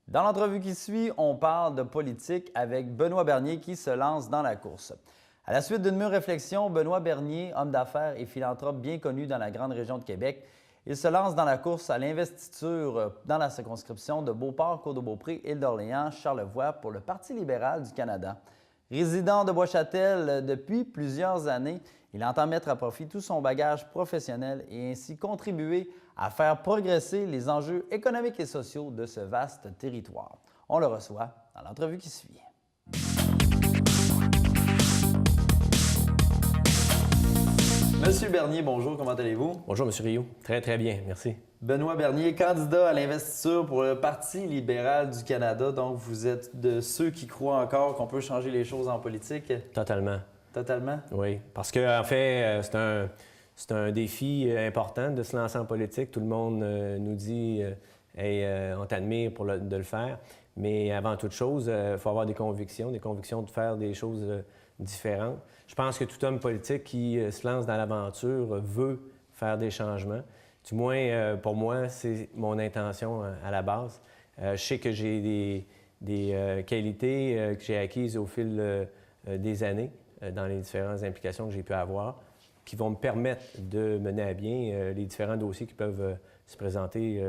Dans l'entrevue qui suit, on parle de politique avec Benoît Bernier qui se lance dans la course. À la suite d'une mûre réflexion, Benoît Bernier, homme d'affaires et philanthrope bien connu dans la grande région de Québec, il se lance dans la course à l'investiture dans la circonscription de Beauport, Côte-de-Beaupré, Île-d'Orléans, Charlevoix pour le Parti libéral du Canada. Résident de Bois-Châtel depuis plusieurs années, il entend mettre à profit tout son bagage professionnel et ainsi contribuer à faire progresser les enjeux économiques et sociaux de ce vaste territoire. On le reçoit dans l'entrevue qui suit. Monsieur Bernier, bonjour, comment allez-vous? Bonjour, M. Rioux. Très, très bien, merci. Benoît Bernier, candidat à l'investiture pour le Parti libéral du Canada. Donc, vous êtes de ceux qui croient encore qu'on peut changer les choses en politique? Totalement. Totalement? Oui, parce qu'en fait, c'est un défi important de se lancer en politique. Tout le monde nous dit on t'admire de le faire. Mais avant toute chose, il faut avoir des convictions de faire des choses différentes. Je pense que tout homme politique qui se lance dans l'aventure veut faire des changements. Du moins, pour moi, c'est mon intention à la base. Je sais que j'ai des qualités que j'ai acquises au fil des années dans les différentes implications que j'ai pu avoir qui vont me permettre de mener à bien les différents dossiers qui peuvent se présenter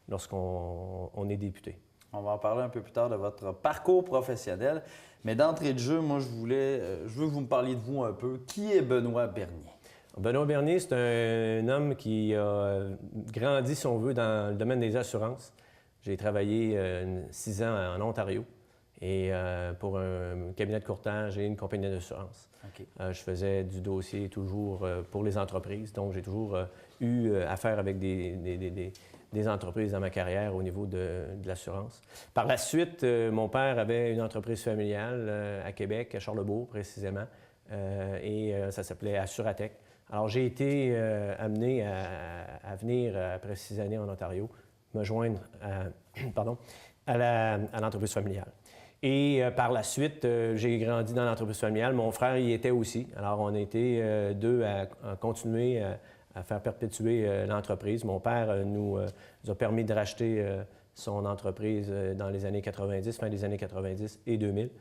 lorsqu'on est député. On va en parler un peu plus tard de votre parcours professionnel. Mais d'entrée de jeu, moi, je veux que vous me parliez de vous un peu. Qui est Benoît Bernier? Benoît Bernier, c'est un homme qui a grandi, si on veut, dans le domaine des assurances. J'ai travaillé 6 ans en Ontario et pour un cabinet de courtage et une compagnie d'assurance. Okay. Je faisais du dossier toujours pour les entreprises, donc j'ai toujours eu affaire avec des entreprises dans ma carrière au niveau de l'assurance. Par la suite, mon père avait une entreprise familiale à Québec, à Charlebourg précisément, et ça s'appelait Assuratech. Alors j'ai été amené à venir après 6 années en Ontario, me joindre à l'entreprise familiale. Et par la suite, j'ai grandi dans l'entreprise familiale. Mon frère y était aussi. Alors on a été deux à continuer à faire perpétuer l'entreprise. Mon père nous a permis de racheter son entreprise dans les années 90, fin des années 90 et 2000.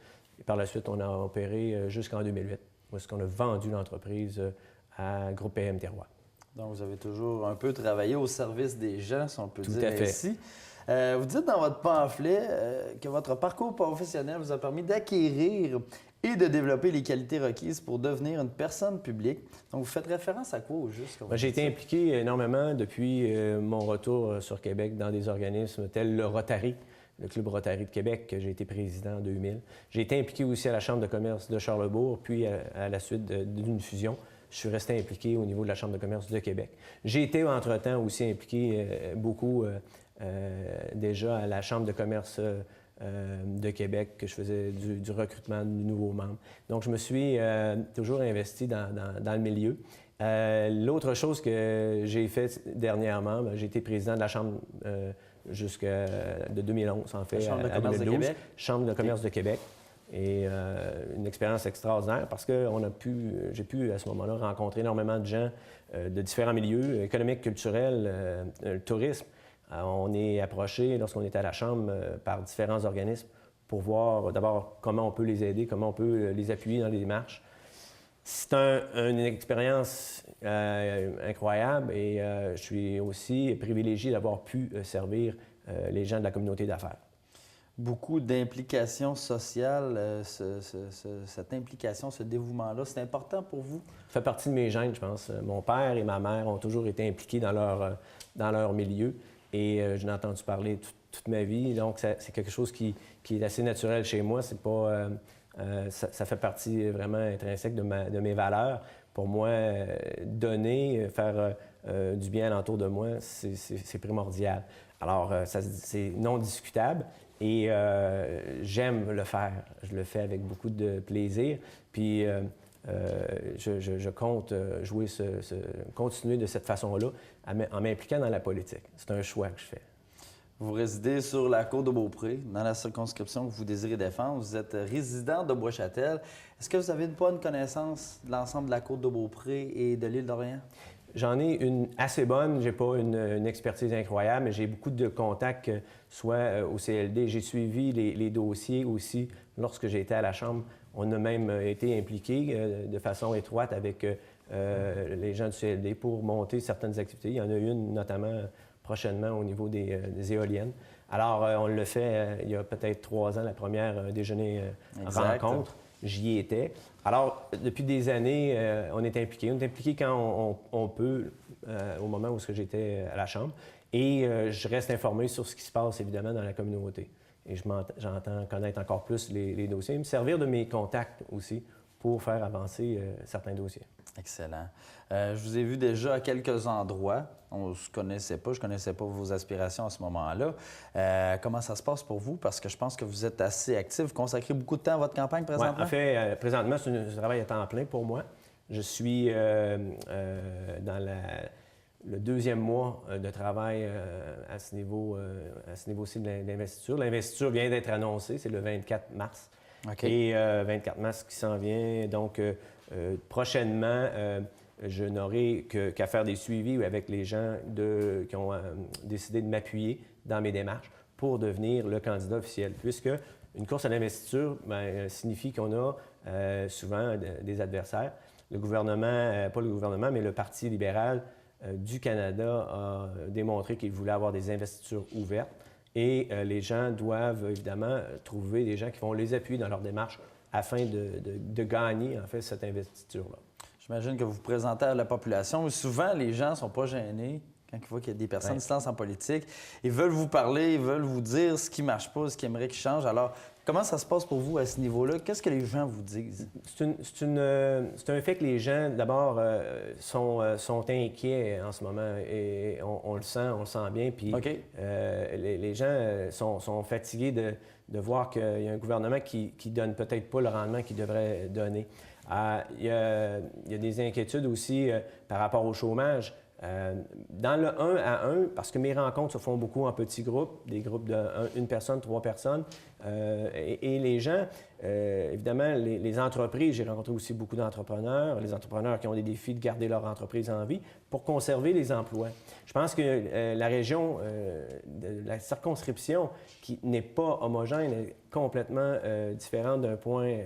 Et par la suite, on a opéré jusqu'en 2008, où est-ce qu'on a vendu l'entreprise à Groupe PM Terroir. Donc, vous avez toujours un peu travaillé au service des gens, si on peut dire ainsi. Tout à fait. Vous dites dans votre pamphlet que votre parcours professionnel vous a permis d'acquérir et de développer les qualités requises pour devenir une personne publique. Donc, vous faites référence à quoi au juste? J'ai été impliqué énormément depuis mon retour sur Québec dans des organismes tels le Rotary, le Club Rotary de Québec, que j'ai été président en 2000. J'ai été impliqué aussi à la Chambre de commerce de Charlebourg, puis à la suite d'une fusion, je suis resté impliqué au niveau de la Chambre de commerce de Québec. J'ai été, entre-temps, aussi impliqué beaucoup déjà à la Chambre de commerce de Québec, que je faisais du recrutement de nouveaux membres. Donc, je me suis toujours investi dans le milieu. L'autre chose que j'ai fait dernièrement, j'ai été président de la Chambre de 2011, en fait, Chambre de à commerce 2012. de Québec. Chambre de commerce de Québec. Et une expérience extraordinaire parce que j'ai pu à ce moment-là rencontrer énormément de gens de différents milieux, économiques, culturels, le tourisme. On est approché, lorsqu'on est à la Chambre, par différents organismes pour voir d'abord comment on peut les aider, comment on peut les appuyer dans les démarches. C'est une expérience incroyable et je suis aussi privilégié d'avoir pu servir les gens de la communauté d'affaires. Beaucoup d'implications sociales, cette implication, ce dévouement-là, c'est important pour vous? Ça fait partie de mes gènes, je pense. Mon père et ma mère ont toujours été impliqués dans leur milieu et je l'ai entendu parler toute ma vie. Donc, c'est quelque chose qui est assez naturel chez moi. C'est pas, ça fait partie vraiment intrinsèque de mes valeurs. Pour moi, donner, faire du bien alentour de moi, c'est primordial. Alors, c'est non discutable. Et j'aime le faire. Je le fais avec beaucoup de plaisir. Puis je compte continuer de cette façon-là en m'impliquant dans la politique. C'est un choix que je fais. Vous résidez sur la Côte-de-Beaupré, dans la circonscription que vous désirez défendre. Vous êtes résident de Bois-Châtel. Est-ce que vous avez une bonne connaissance de l'ensemble de la Côte-de-Beaupré et de l'Île-d'Orléans? j'en ai une assez bonne. J'ai pas une expertise incroyable, mais j'ai beaucoup de contacts, soit au CLD. J'ai suivi les dossiers aussi lorsque j'étais à la Chambre. On a même été impliqués de façon étroite avec les gens du CLD pour monter certaines activités. Il y en a une notamment prochainement au niveau des éoliennes. Alors, on l'a fait il y a peut-être 3 ans, la première déjeuner rencontre. J'y étais. Alors, depuis des années, on est impliqué. On est impliqué quand on peut, au moment où j'étais à la Chambre. Et je reste informé sur ce qui se passe, évidemment, dans la communauté. Et j'entends connaître encore plus les dossiers et me servir de mes contacts aussi pour faire avancer certains dossiers. Excellent. Je vous ai vu déjà à quelques endroits. On ne se connaissait pas, je ne connaissais pas vos aspirations à ce moment-là. Comment ça se passe pour vous? Parce que je pense que vous êtes assez actif. Vous consacrez beaucoup de temps à votre campagne présentement? Ouais, en fait, présentement, c'est un travail à temps plein pour moi. Je suis dans le 2e mois de travail à ce niveau-ci de l'investiture. L'investiture vient d'être annoncée, c'est le 24 mars. Okay. Et 24 mars qui s'en vient. Donc, prochainement, je n'aurai qu'à faire des suivis avec les gens qui ont décidé de m'appuyer dans mes démarches pour devenir le candidat officiel. Puisque une course à l'investiture signifie qu'on a souvent des adversaires. Le gouvernement, pas le gouvernement, mais le Parti libéral du Canada a démontré qu'il voulait avoir des investitures ouvertes. Et les gens doivent évidemment trouver des gens qui vont les appuyer dans leur démarche afin de gagner, en fait, cette investiture-là. J'imagine que vous vous présentez à la population. Souvent, les gens ne sont pas gênés quand ils voient qu'il y a des personnes qui se lancent en politique. Ils veulent vous parler, ils veulent vous dire ce qui ne marche pas, ce qu'ils aimeraient qu'il change. Alors, comment ça se passe pour vous à ce niveau-là? Qu'est-ce que les gens vous disent? C'est un fait que les gens, d'abord, sont inquiets en ce moment et on le sent bien. Puis les gens sont fatigués de voir qu'il y a un gouvernement qui ne donne peut-être pas le rendement qu'il devrait donner. Il y a des inquiétudes aussi par rapport au chômage. Dans le 1 à 1, parce que mes rencontres se font beaucoup en petits groupes, des groupes de 1 personne, 3 personnes, et les gens, évidemment, les entreprises, j'ai rencontré aussi beaucoup d'entrepreneurs, les entrepreneurs qui ont des défis de garder leur entreprise en vie pour conserver les emplois. Je pense que la région, la circonscription, qui n'est pas homogène, est complètement différente d'un point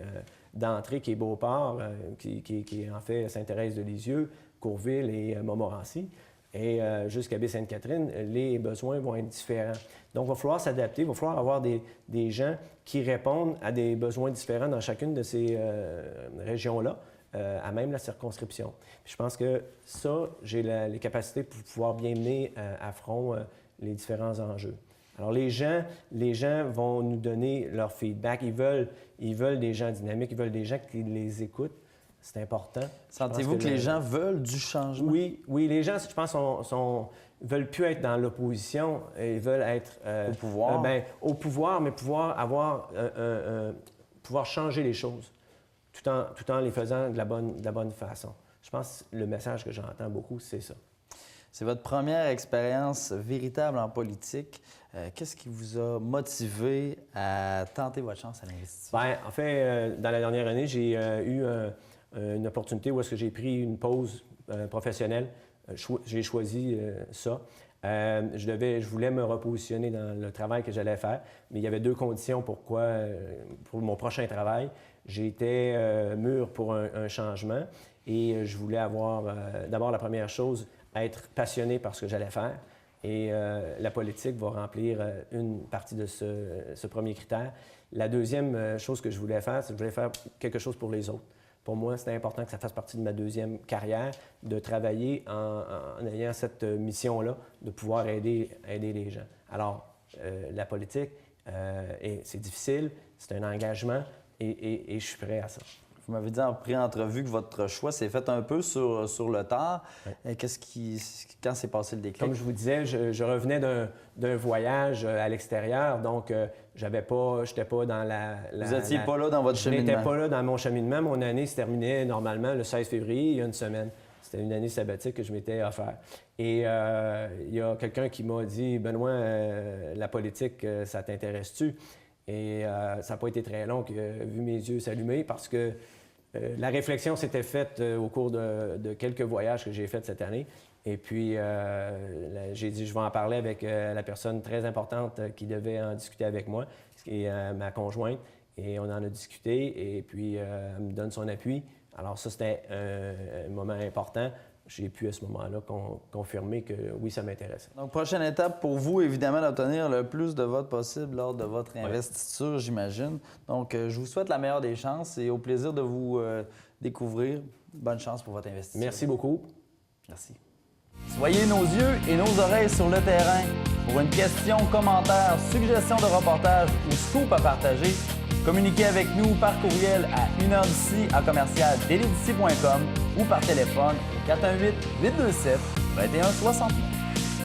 d'entrée qui est Beauport, qui en fait Sainte-Thérèse-de-Lisieux, Courville et Montmorency. Et jusqu'à Baie-Sainte-Catherine, les besoins vont être différents. Donc, il va falloir s'adapter, il va falloir avoir des gens qui répondent à des besoins différents dans chacune de ces régions-là, à même la circonscription. Puis je pense que ça, j'ai les capacités pour pouvoir bien mener à front les différents enjeux. Alors, les gens vont nous donner leur feedback. Ils veulent des gens dynamiques, ils veulent des gens qui les écoutent. C'est important. Sentez-vous que les gens veulent du changement? Oui, les gens, je pense, veulent plus être dans l'opposition. Ils veulent être au pouvoir. Au pouvoir, mais pouvoir changer les choses, tout en les faisant de la bonne façon. Je pense que le message que j'entends beaucoup, c'est ça. C'est votre première expérience véritable en politique. Qu'est-ce qui vous a motivé à tenter votre chance à l'investiture? En fait, dans la dernière année, j'ai eu une opportunité où est-ce que j'ai pris une pause professionnelle. J'ai choisi ça. Je voulais me repositionner dans le travail que j'allais faire, mais il y avait 2 conditions pour mon prochain travail. J'étais mûr pour un changement et je voulais avoir, d'abord la première chose, être passionné par ce que j'allais faire. Et la politique va remplir une partie de ce premier critère. La deuxième chose que je voulais faire, c'est que je voulais faire quelque chose pour les autres. Pour moi, c'était important que ça fasse partie de ma deuxième carrière, de travailler en ayant cette mission-là, de pouvoir aider les gens. Alors, la politique, c'est difficile, c'est un engagement et je suis prêt à ça. Vous m'avez dit en pré-entrevue que votre choix s'est fait un peu sur le tard. Oui. Quand s'est passé le déclic? Comme je vous disais, je revenais d'un voyage à l'extérieur, donc je n'étais pas dans Vous n'étiez pas là dans votre cheminement? Je n'étais pas là dans mon cheminement. Mon année se terminait normalement le 16 février, il y a une semaine. C'était une année sabbatique que je m'étais offert. Et il y a quelqu'un qui m'a dit « Benoît, la politique, ça t'intéresse-tu? » Et ça n'a pas été très long que vu mes yeux s'allumer parce que la réflexion s'était faite au cours de quelques voyages que j'ai faits cette année. Et puis, j'ai dit, je vais en parler avec la personne très importante qui devait en discuter avec moi, qui est ma conjointe. Et on en a discuté, et puis elle me donne son appui. Alors ça, c'était un moment important. J'ai pu à ce moment-là confirmer que oui, ça m'intéressait. Donc, prochaine étape pour vous, évidemment, d'obtenir le plus de votes possible lors de votre investiture, j'imagine. Donc, je vous souhaite la meilleure des chances et au plaisir de vous découvrir. Bonne chance pour votre investiture. Merci beaucoup. Merci. Soyez nos yeux et nos oreilles sur le terrain. Pour une question, commentaire, suggestion de reportage ou scoop à partager, communiquez avec nous par courriel à 1heure-d'ici@dailydici.com ou par téléphone au 418-827-2169.